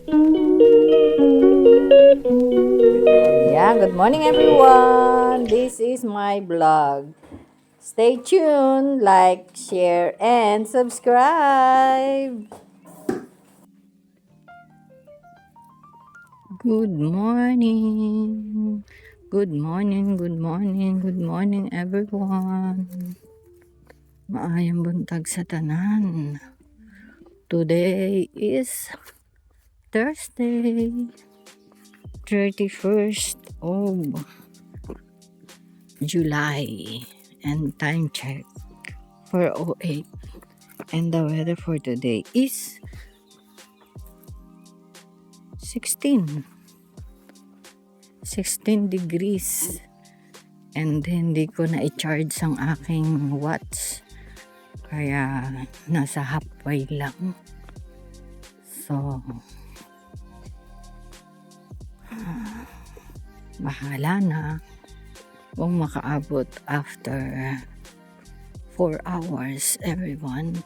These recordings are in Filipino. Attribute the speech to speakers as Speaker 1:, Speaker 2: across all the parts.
Speaker 1: Yeah, good morning everyone. This is my vlog. Stay tuned, like, share, and subscribe. Good morning. Good morning, good morning, good morning everyone. Maayong buntag sa tanan. Today is Thursday, 31st of July, and time check 4:08, and the weather for today is 16 degrees, and hindi ko na i-charge ang aking watch kaya nasa halfway lang, so bahala na kung makaabot after 4 hours everyone.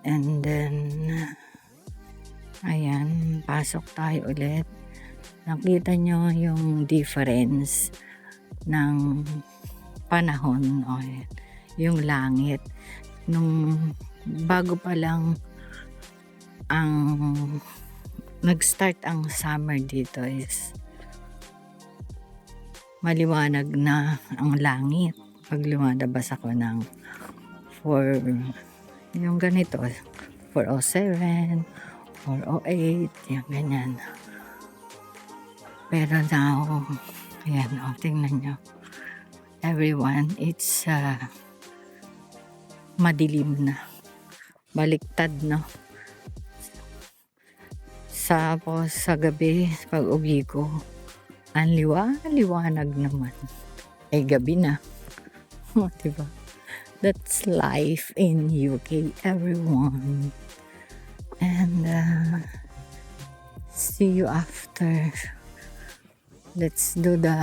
Speaker 1: And then ayan, pasok tayo ulit. Nakita nyo yung difference ng panahon o yung langit nung bago pa lang ang nag-start ang summer dito is maliwanag na ang langit pag lumalabas ako ng 4 yung ganito 4:07 4:08 yung ganyan. Pero now ayan, tingnan nyo everyone, it's madilim na, baliktad no. Sa gabi pag uwi ko ang liwanag naman, gabi na. Diba? That's life in UK everyone. And see you after. Let's do the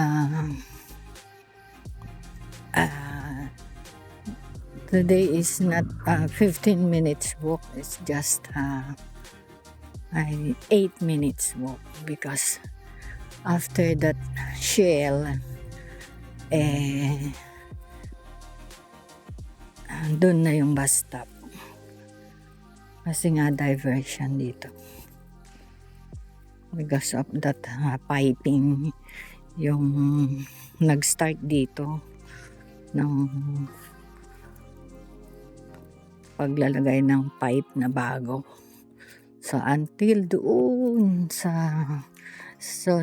Speaker 1: today is not 15 minutes walk, it's just 8 minutes walk, because after that shell doon na yung bus stop kasi nga diversion dito because of that piping yung nag-start dito ng paglalagay ng pipe na bago, so until doon sa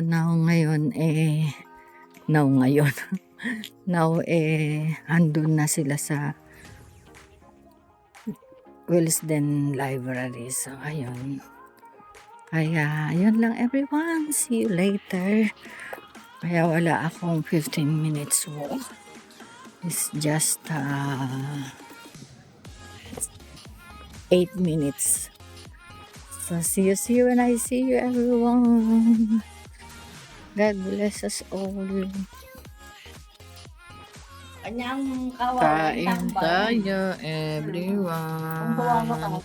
Speaker 1: now ngayon andun na sila sa Willesden Library. So ayun, kaya yun lang everyone, see you later. Kaya wala akong 15 minutes walk, it's just 8 minutes. So see you when I see you everyone. God bless us all.
Speaker 2: Kanyang
Speaker 3: Kain tayo, everyone.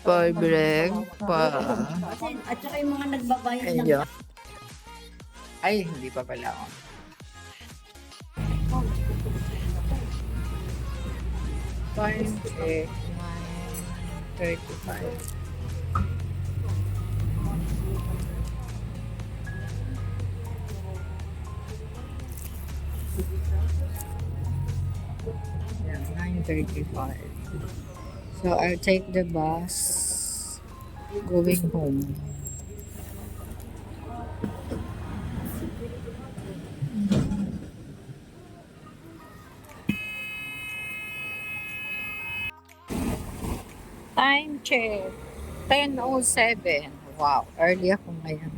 Speaker 3: For breakfast.
Speaker 2: At saka yung mga nagbabayad ng
Speaker 3: Ayun. Ay, hindi pa pala ako. Time check, 9:35. Yeah, 9:35. So I'll take the bus going home. Time check, 10:07. Wow, early ako ngayon.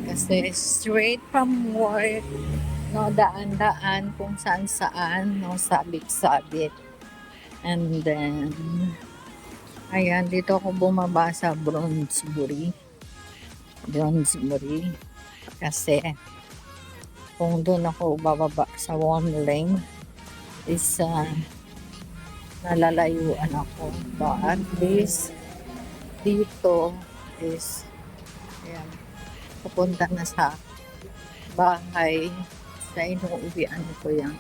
Speaker 3: Kasi straight from work, no, daan-daan kung saan-saan, no, sabit-sabit. And then, ayan, dito ako bumaba sa Brownsbury. Kasi, kung doon ako bababa sa One Lane, is nalalayuan ako. But at least, dito, is, ayan, pupunta na sa bahay sa inuuwian ko yung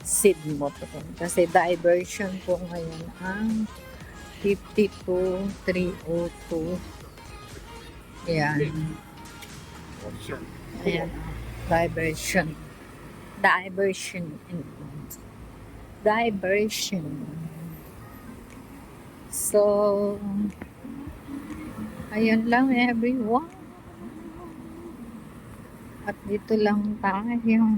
Speaker 3: seed motor. Kasi diversion po ngayon ang 52,302. Ayan. Ayan. Diversion. Diversion. Diversion. So, ayun lang everyone. At dito lang tayo.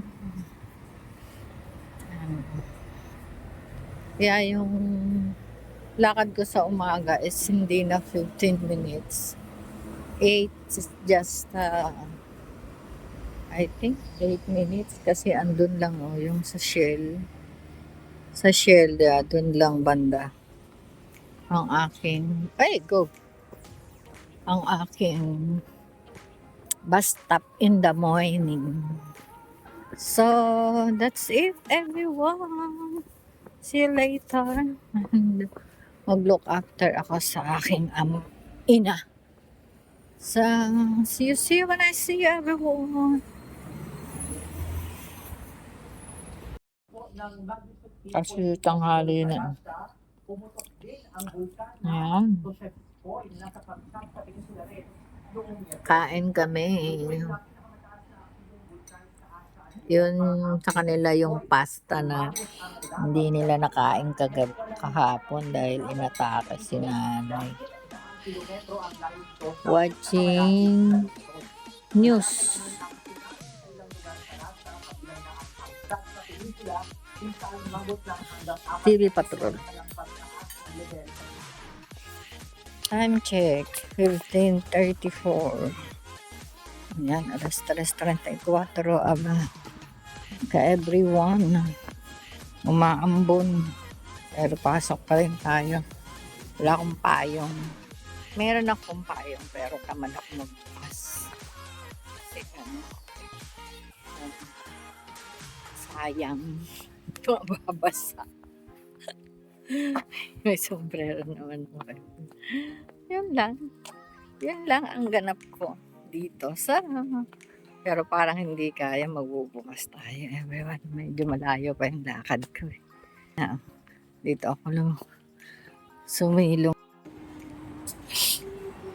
Speaker 3: Ayan. Kaya yung lakad ko sa umaga is hindi na 15 minutes. 8 is just I think 8 minutes kasi andun lang yung sa Shell. Sa Shell, dun lang banda. Ang aking, ang aking bus stop in the morning. So, that's it everyone. See you later. And mag-look after ako sa aking ina. So, see you when I see you everyone. Kasi tanghali na. Ayan. Kain kami. Yun sa kanila yung pasta na hindi nila nakain kahapon dahil inatake si nanay. Watching news. TV Patrol. Time check, 15:34. Ayan, alas 3:34. Ka everyone. Umaambon. Pero pasok pa rin tayo. Wala akong payong. Meron akong payong pero tamad ako magbukas. Kasi sayang. Mababasa. May sombrero naman po. Yun lang. Yan lang ang ganap ko dito sa pero parang hindi kaya, magbubukas tayo everyone. Medyo malayo pa yung lakad ko dito ako lang sumilong.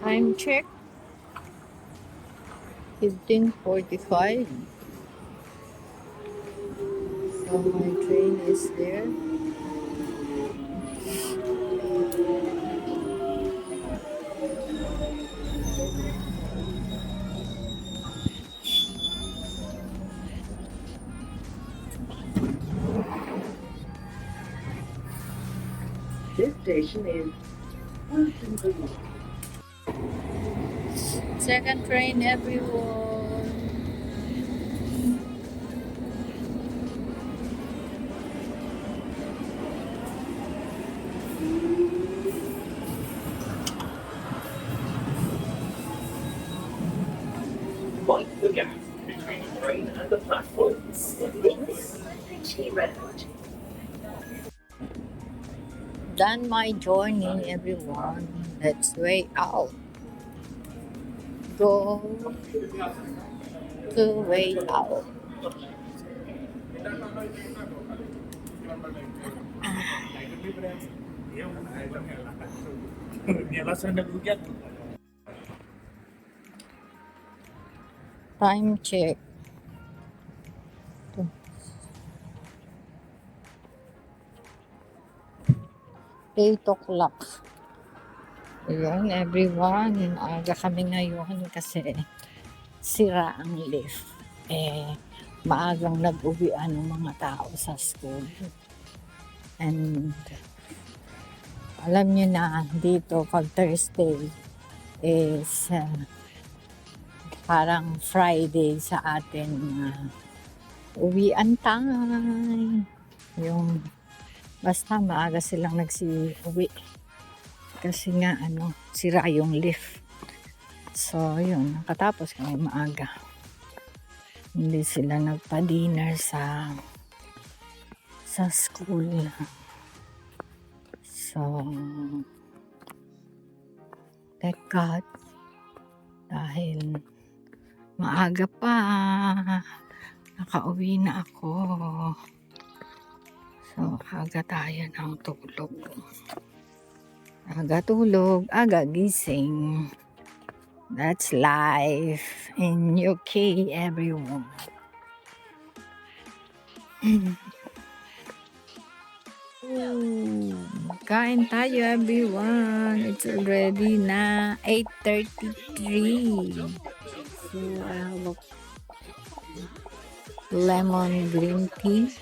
Speaker 3: Time check 15:45. So my train is there.
Speaker 4: This station is
Speaker 3: Second train everyone.
Speaker 4: mind the gap between the train and the platform.
Speaker 3: Done my journey everyone. Let's way out. Go to way out. Time check. 8 o'clock. Ayan, everyone. Aga kami ngayon kasi sira ang lift. Maagang nag-uwian ng mga tao sa school. And alam niyo na dito pag Thursday is parang Friday sa atin uwian time. Yung basta maaga silang nagsi-uwi. Kasi nga sira yung lift. So yun, nakatapos kami maaga. Hindi sila nagpa-dinner sa school. So thank God
Speaker 1: dahil maaga pa. Nakauwi na ako. So, aga tayo ng tulog. Aga tulog, aga gising. That's life in UK, everyone. Ooh, kain tayo, everyone. It's already na 8:33. So, I have a lemon green tea.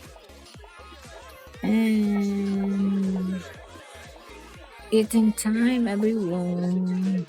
Speaker 1: And eating time, everyone.